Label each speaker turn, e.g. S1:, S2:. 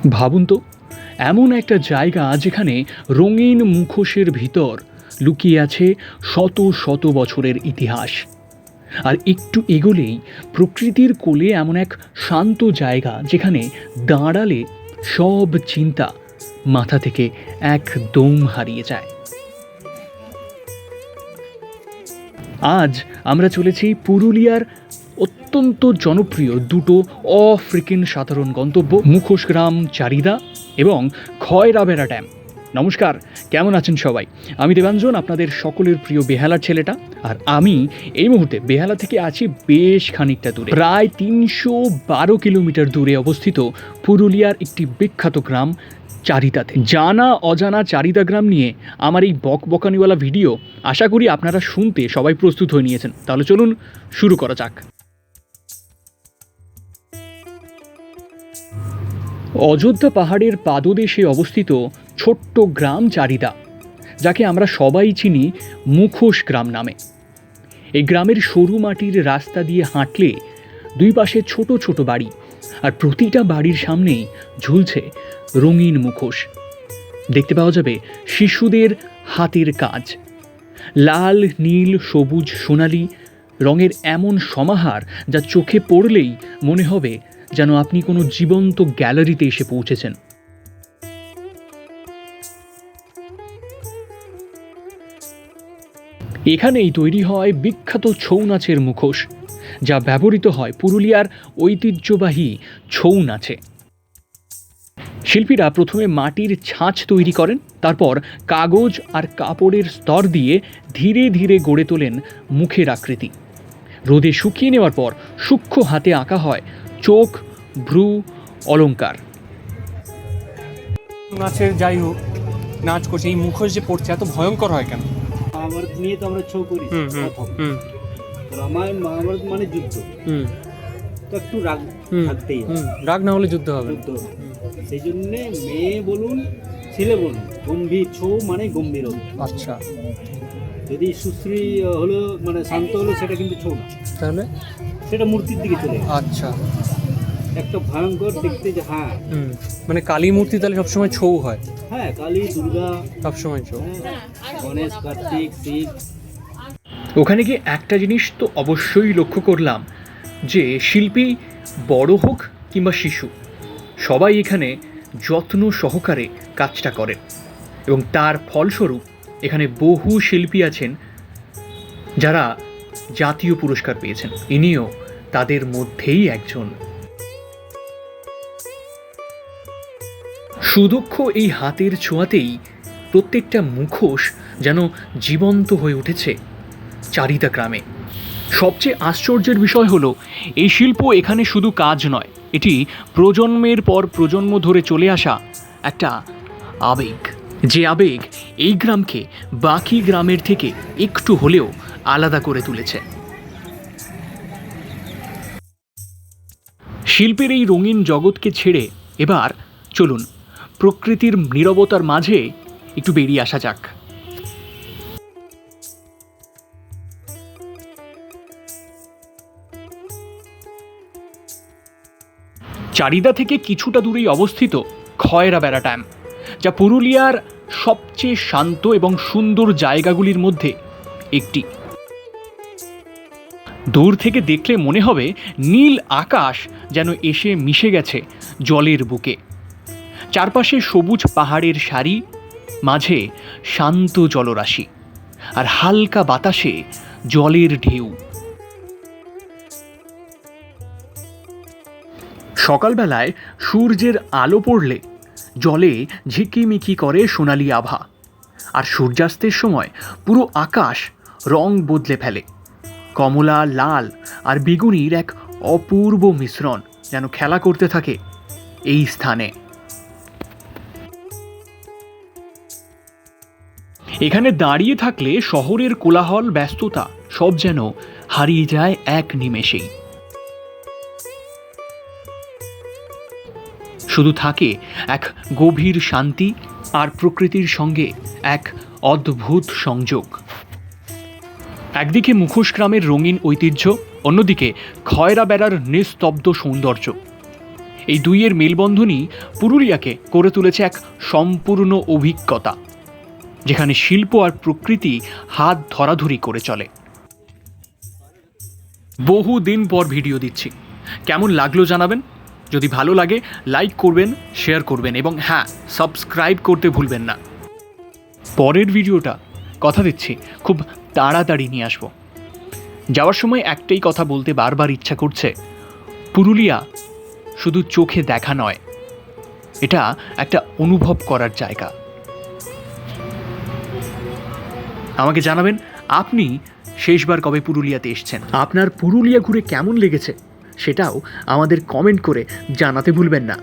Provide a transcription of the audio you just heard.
S1: ভাবুন তো, এমন একটা জায়গা যেখানে রঙিন মুখোশের ভিতর লুকিয়ে আছে শত শত বছরের ইতিহাস। আর একটু এগোলেই প্রকৃতির কোলে এমন এক শান্ত জায়গা যেখানে দাঁড়ালে সব চিন্তা মাথা থেকে একদম হারিয়ে যায়। আজ আমরা চলেছি পুরুলিয়ার অত্যন্ত জনপ্রিয় দুটো অফ্রিকান সাধারণ গন্তব্য, মুখোশ গ্রাম চারিদা এবং খয়রাবেড়া ড্যাম। নমস্কার, কেমন আছেন সবাই? আমি দেবাঞ্জন, আপনাদের সকলের প্রিয় বেহালার ছেলেটা। আর আমি এই মুহূর্তে বেহালা থেকে আছি বেশ খানিকটা দূরে, প্রায় 312 কিলোমিটার দূরে অবস্থিত পুরুলিয়ার একটি বিখ্যাত গ্রাম চারিদাতে। জানা অজানা চারিদা গ্রাম নিয়ে আমার এই বকবকানিওয়ালা ভিডিও আশা করি আপনারা শুনতে সবাই প্রস্তুত হয়ে নিয়েছেন। তাহলে চলুন শুরু করা যাক। অযোধ্যা পাহাড়ের পাদদেশে অবস্থিত ছোট্ট গ্রাম চারিদা, যাকে আমরা সবাই চিনি মুখোশ গ্রাম নামে। এই গ্রামের সরু মাটির রাস্তা দিয়ে হাঁটলে দুই পাশে ছোট ছোট বাড়ি, আর প্রতিটা বাড়ির সামনেই ঝুলছে রঙিন মুখোশ। দেখতে পাওয়া যাবে শিশুদের হাতের কাজ, লাল, নীল, সবুজ, সোনালি রঙের এমন সমাহার যা চোখে পড়লেই মনে হবে যেন আপনি কোনো জীবন্ত গ্যালারিতে এসে পৌঁছেছেন। এখানেই তৈরি হয় বিখ্যাত ছৌ নাচের মুখোশ, যা ব্যবহৃত হয় পুরুলিয়ার ঐতিহ্যবাহী ছৌ নাচে। শিল্পীরা প্রথমে মাটির ছাঁচ তৈরি করেন, তারপর কাগজ আর কাপড়ের স্তর দিয়ে ধীরে ধীরে গড়ে তোলেন মুখের আকৃতি। রোদে শুকিয়ে নেওয়ার পর সূক্ষ্ম হাতে আঁকা হয় চোখ, ভ্রু, অলংকার।
S2: নাচের যাই হোক, নাচ করছে, এই মুখোশ যে পড়ছে এত ভয়ঙ্কর হয় কেন?
S3: মহাভারত নিয়ে তো আমরা ছৌ করি প্রথম। রামায়ণ মহাভারত মানে যুদ্ধ, তো একটু রাগ থাকতেই হবে।
S2: রাগ না হলে যুদ্ধ হবে।
S3: সেই জন্যে মেয়ে বলুন ছেলে বলুন, গম্ভীর ছৌ মানে গম্ভীরতা।
S2: আচ্ছা,
S3: যদি সুশ্রী হলো মানে শান্ত হলো, সেটা কিন্তু ছৌ না,
S2: তাহলে
S3: সেটা মূর্তির দিকে চলে যায়।
S2: আচ্ছা,
S3: একটা ভয়ঙ্কর দেখতে যে, হ্যাঁ
S2: মানে কালী মূর্তি তাহলে সবসময় ছৌ হয়?
S3: হ্যাঁ, কালী, দুর্গা
S2: সবসময় ছৌ।
S3: গণেশ, কার্তিক, শিব।
S1: ওখানে গিয়ে একটা জিনিস তো অবশ্যই লক্ষ্য করলাম যে শিল্পী বড় হোক কিংবা শিশু, সবাই এখানে যত্ন সহকারে কাজটা করেন এবং তার ফলস্বরূপ এখানে বহু শিল্পী আছেন যারা জাতীয় পুরস্কার পেয়েছেন। ইনিও তাদের মধ্যেই একজন। সুদক্ষ এই হাতের ছোঁয়াতেই প্রত্যেকটা মুখোশ যেন জীবন্ত হয়ে উঠেছে চারিদা গ্রামে। সবচেয়ে আশ্চর্যের বিষয় হলো, এই শিল্প এখানে শুধু কাজ নয়, এটি প্রজন্মের পর প্রজন্ম ধরে চলে আসা একটা আবেগ, যে আবেগ এই গ্রামকে বাকি গ্রামের থেকে একটু হলেও আলাদা করে তুলেছে। শিল্পের এই রঙিন জগৎকে ছেড়ে এবার চলুন প্রকৃতির নীরবতার মাঝে একটু বেরিয়ে আসা যাক। চারিদা থেকে কিছুটা দূরেই অবস্থিত খয়রাবেড়া ড্যাম, যা পুরুলিয়ার সবচেয়ে শান্ত এবং সুন্দর জায়গাগুলির মধ্যে একটি। দূর থেকে দেখলে মনে হবে নীল আকাশ যেন এসে মিশে গেছে জলের বুকে। চারপাশে সবুজ পাহাড়ের সারি, মাঝে শান্ত জলরাশি, আর হালকা বাতাসে জলের ঢেউ। সকালবেলায় সূর্যের আলো পড়লে জলে ঝিকিমিকি করে সোনালি আভা, আর সূর্যাস্তের সময় পুরো আকাশ রং বদলে ফেলে। কমলা, লাল আর বেগুনির এক অপূর্ব মিশ্রণ যেন খেলা করতে থাকে এই স্থানে। এখানে দাঁড়িয়ে থাকলে শহরের কোলাহল, ব্যস্ততা সব যেন হারিয়ে যায় এক নিমেষেই। শুধু থাকে এক গভীর শান্তি আর প্রকৃতির সঙ্গে এক অদ্ভুত সংযোগ। একদিকে মুখোশ গ্রামের রঙিন ঐতিহ্য, অন্যদিকে খয়রাবেড়ার নিস্তব্ধ সৌন্দর্য। এই দুইয়ের মেলবন্ধনই পুরুলিয়াকে করে তুলেছে এক সম্পূর্ণ অভিজ্ঞতা, যেখানে শিল্প আর প্রকৃতি হাত ধরাধরি করে চলে। বহু দিন পর ভিডিও দিচ্ছি, কেমন লাগলো জানাবেন। যদি ভালো লাগে লাইক করবেন, শেয়ার করবেন এবং হ্যাঁ, সাবস্ক্রাইব করতে ভুলবেন না। পরের ভিডিওটা কথা দিচ্ছি খুব তাড়াতাড়ি নিয়ে আসবো। যাওয়ার সময় একটাই কথা বলতে বারবার ইচ্ছা করছে, পুরুলিয়া শুধু চোখে দেখা নয়, এটা একটা অনুভব করার জায়গা। আমাকে জানাবেন আপনি শেষবার কবে পুরুলিয়াতে এসেছেন, আপনার পুরুলিয়া ঘুরে কেমন লেগেছে সেটাও আমাদের কমেন্ট করে জানাতে ভুলবেন না।